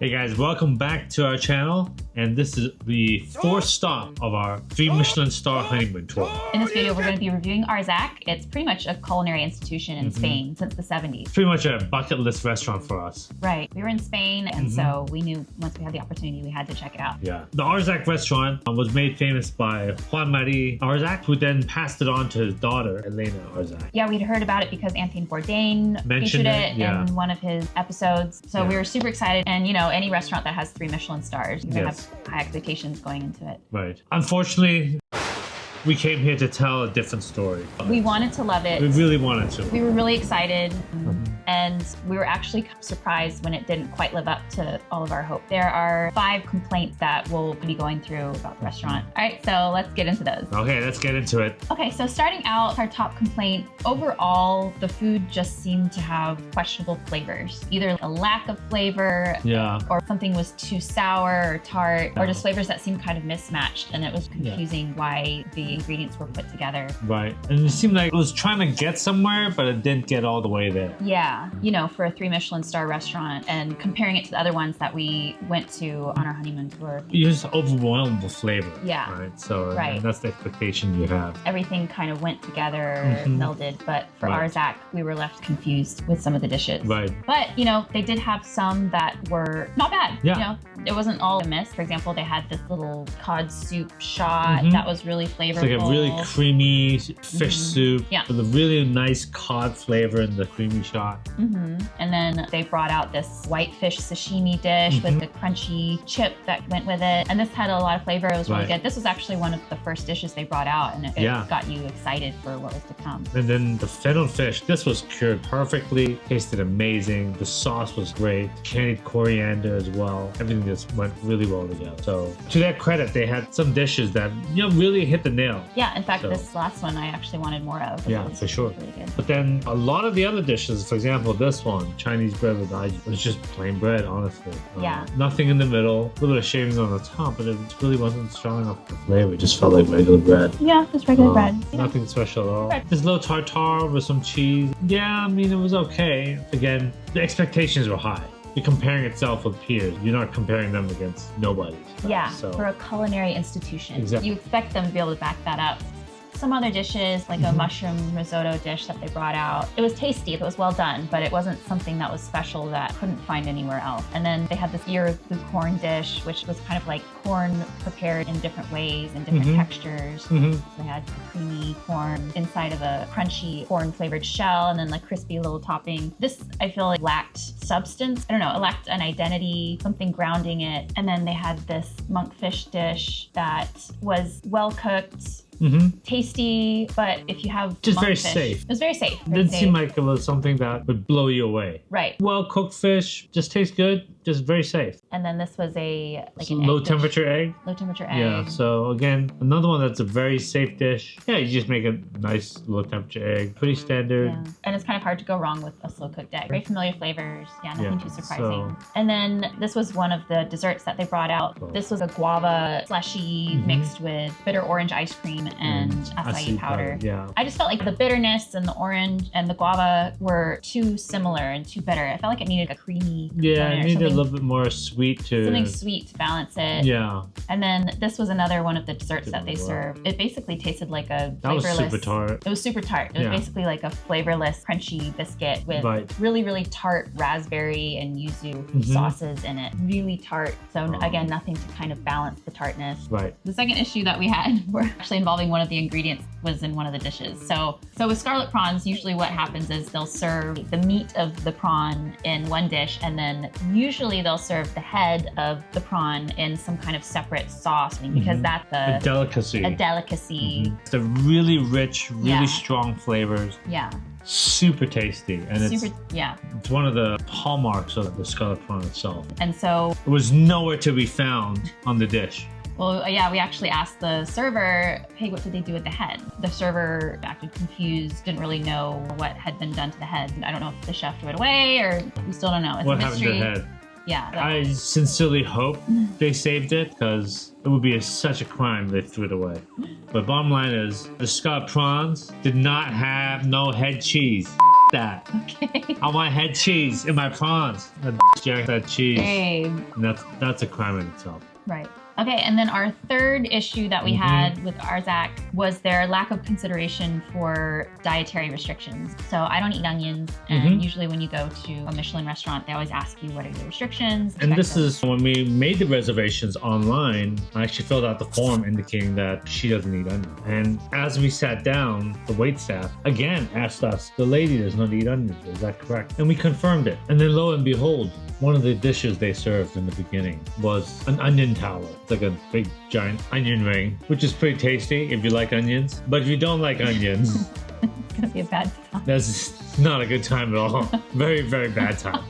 Hey guys, welcome back to our channel, and this is the fourth stop of our 3 Michelin-star honeymoon tour. In this video, we're going to be reviewing Arzak. It's pretty much a culinary institution in Spain since the 70s. Pretty much a bucket list restaurant for us. Right. We were in Spain, and so we knew once we had the opportunity, we had to check it out. Yeah. The Arzak restaurant was made famous by Juan Marie Arzak, who then passed it on to his daughter, Elena Arzak. Yeah, we'd heard about it because Anthony Bourdain featured it in one of his episodes. So we were super excited. And, you know, any restaurant that has 3 Michelin stars, you're going to have high expectations going into it. Right. Unfortunately, we came here to tell a different story. We wanted to love it. We really wanted to. We were really excited. And we were actually surprised when it didn't quite live up to all of our hope. There are 5 complaints that we'll be going through about the restaurant. All right, so let's get into those. Okay, let's get into it. Okay, so starting out, our top complaint, overall, the food just seemed to have questionable flavors. Either a lack of flavor, or something was too sour or tart, or just flavors that seemed kind of mismatched, and it was confusing why the ingredients were put together. Right, and it seemed like it was trying to get somewhere, but it didn't get all the way there. Yeah. You know, for a 3 Michelin star restaurant and comparing it to the other ones that we went to on our honeymoon tour. You're just overwhelmed with flavor. Yeah. Right. So that's the expectation you have. Everything kind of went together, melded, but for Arzak, we were left confused with some of the dishes. Right. But, you know, they did have some that were not bad. Yeah. You know, it wasn't all a miss. For example, they had this little cod soup shot that was really flavorful. It's like a really creamy fish soup with a really nice cod flavor in the creamy shot. And then they brought out this whitefish sashimi dish with the crunchy chip that went with it. And this had a lot of flavor. It was really good. This was actually one of the first dishes they brought out, and it got you excited for what was to come. And then the fennel fish, this was cured perfectly, tasted amazing. The sauce was great, candied coriander as well. Everything just went really well together. So to their credit, they had some dishes that, you know, really hit the nail. Yeah, in fact, this last one I actually wanted more of. Yeah, for sure. Really good. But then a lot of the other dishes, for example, this one, Chinese bread with aji, it was just plain bread, honestly. Nothing in the middle, a little bit of shavings on the top, but it really wasn't strong enough for flavor. It just felt like regular bread. Yeah, just regular bread. Nothing special at all. Just a little tartare with some cheese. Yeah, I mean, it was okay. Again, the expectations were high. You're comparing itself with peers. You're not comparing them against nobody. Yeah, for a culinary institution. Exactly. You expect them to be able to back that up. Some other dishes, like a mushroom risotto dish that they brought out. It was tasty, it was well done, but it wasn't something that was special that I couldn't find anywhere else. And then they had this ear of blue corn dish, which was kind of like corn prepared in different ways and different textures. So they had creamy corn inside of a crunchy corn flavored shell, and then like crispy little topping. This, I feel like, lacked substance. I don't know, it lacked an identity, something grounding it. And then they had this monkfish dish that was well cooked, tasty, but if you have just very monkfish, safe. It was very safe. It didn't seem like it was something that would blow you away. Right. Well cooked fish, just tastes good, just very safe. And then this was a low temperature egg. Low temperature egg. Yeah. So again, another one that's a very safe dish. Yeah, you just make a nice low temperature egg, pretty standard. Yeah. And it's kind of hard to go wrong with a slow cooked egg. Very familiar flavors. Yeah, nothing too surprising. And then this was one of the desserts that they brought out. This was a guava slushy mixed with bitter orange ice cream and acai powder. Yeah. I just felt like the bitterness and the orange and the guava were too similar and too bitter. I felt like it needed a creamy it needed a little bit more sweet to... Something sweet to balance it. Yeah. And then this was another one of the desserts that they served. It basically tasted like a flavorless... That was super tart. It was super tart. It was basically like a flavorless, crunchy biscuit with really, really tart raspberry and yuzu sauces in it. Really tart. So again, nothing to kind of balance the tartness. Right. The second issue that we had were actually involving one of the ingredients was in one of the dishes. So with scarlet prawns, usually what happens is they'll serve the meat of the prawn in one dish, and then usually they'll serve the head of the prawn in some kind of separate sauce, because that's a delicacy. A delicacy. It's a really rich, really strong flavors. Yeah. Super tasty, and yeah, it's one of the hallmarks of the scarlet prawn itself. And so it was nowhere to be found on the dish. Well, yeah, we actually asked the server, hey, what did they do with the head? The server acted confused, didn't really know what had been done to the head. I don't know if the chef threw it away or we still don't know. It's What a happened to mystery. the head? Yeah. I sincerely hope they saved it because it would be such a crime if they threw it away. But bottom line is, the scalloped prawns did not have no head cheese. That. Okay. I want head cheese in my prawns. That cheese. Hey. And that's a crime in itself. Right. Okay, and then our third issue that we had with Arzak was their lack of consideration for dietary restrictions. So I don't eat onions, and usually when you go to a Michelin restaurant, they always ask you what are your restrictions. And this is when we made the reservations online, I actually filled out the form indicating that she doesn't eat onions. And as we sat down, the wait staff again asked us, the lady does not eat onions, is that correct? And we confirmed it. And then lo and behold, one of the dishes they served in the beginning was an onion tower. It's like a big giant onion ring, which is pretty tasty if you like onions. But if you don't like onions, It's gonna be a bad time. that's not a good time at all. Very, very bad time.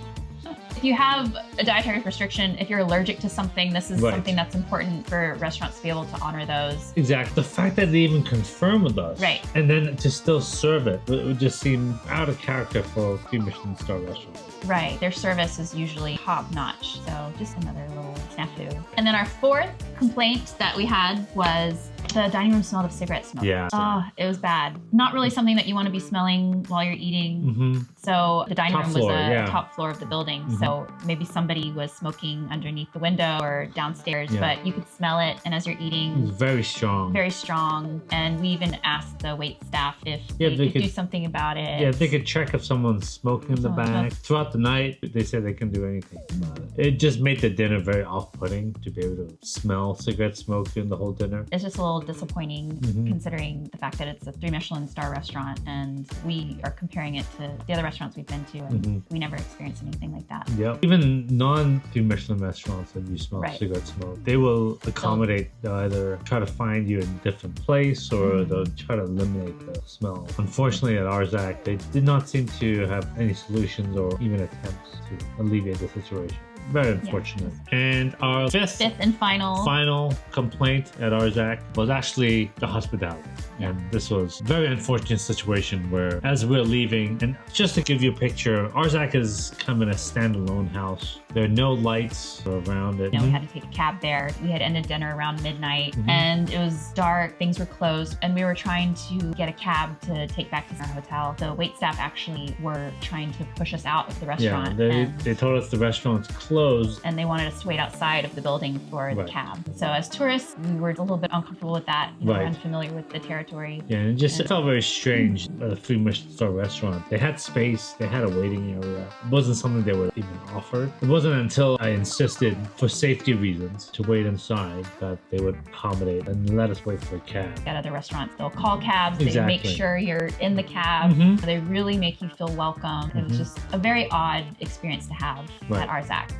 If you have a dietary restriction, if you're allergic to something, this is something that's important for restaurants to be able to honor those. Exactly. The fact that they even confirmed with us, Right. and then to still serve it, it would just seem out of character for a Michelin-starred restaurant. Right. Their service is usually top-notch. So just another little snafu. And then our fourth complaint that we had was the dining room smelled of cigarette smoke. Yeah. Oh, it was bad. Not really something that you want to be smelling while you're eating. So the dining room was the top floor of the building. So maybe somebody was smoking underneath the window or downstairs, but you could smell it. And as you're eating, It was very strong. very strong. And we even asked the wait staff if they could do something about it. Yeah, they could check if someone's smoking in the back. Throughout the night, they said they couldn't do anything about it. It just made the dinner very off-putting to be able to smell cigarette smoke during the whole dinner. It's just a little disappointing considering the fact that it's a 3 Michelin-star restaurant and we are comparing it to the other restaurants we've been to and we never experienced anything like that. Yep. Even non-3 Michelin restaurants that you smell cigarette smoke, they will accommodate. They'll either try to find you in a different place or they'll try to eliminate the smell. Unfortunately at Arzak, they did not seem to have any solutions or even attempts to alleviate the situation. Very unfortunate. And our fifth and final complaint at Arzak was actually the hospitality. And this was a very unfortunate situation where as we're leaving, and just to give you a picture, Arzak is kind of in a standalone house. There are no lights around it. You know, we had to take a cab there. We had ended dinner around midnight and it was dark, things were closed, and we were trying to get a cab to take back to our hotel. The wait staff actually were trying to push us out of the restaurant. Yeah, they told us the restaurant's closed. And they wanted us to wait outside of the building for the cab. So as tourists, we were a little bit uncomfortable with that. You know, we're unfamiliar with the territory. Yeah, and it felt very strange at a 3 Michelin-star restaurant. They had space, they had a waiting area. It wasn't something they were even offered. It wasn't until I insisted for safety reasons to wait inside that they would accommodate and let us wait for a cab. At other restaurants, they'll call cabs, they make sure you're in the cab. They really make you feel welcome. It was just a very odd experience to have at Arzak.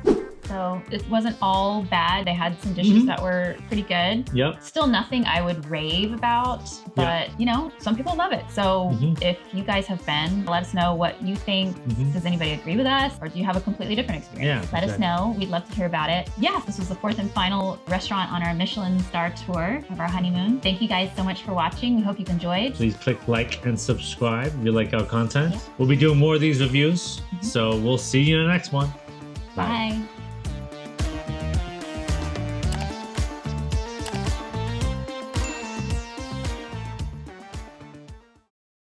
So it wasn't all bad. They had some dishes that were pretty good. Yep. Still nothing I would rave about, but you know, some people love it. So if you guys have been, let us know what you think. Does anybody agree with us? Or do you have a completely different experience? Let us know. We'd love to hear about it. Yeah, this was the fourth and final restaurant on our Michelin-star tour of our honeymoon. Thank you guys so much for watching. We hope you've enjoyed. Please click like and subscribe if you like our content. We'll be doing more of these reviews. So we'll see you in the next one. Bye.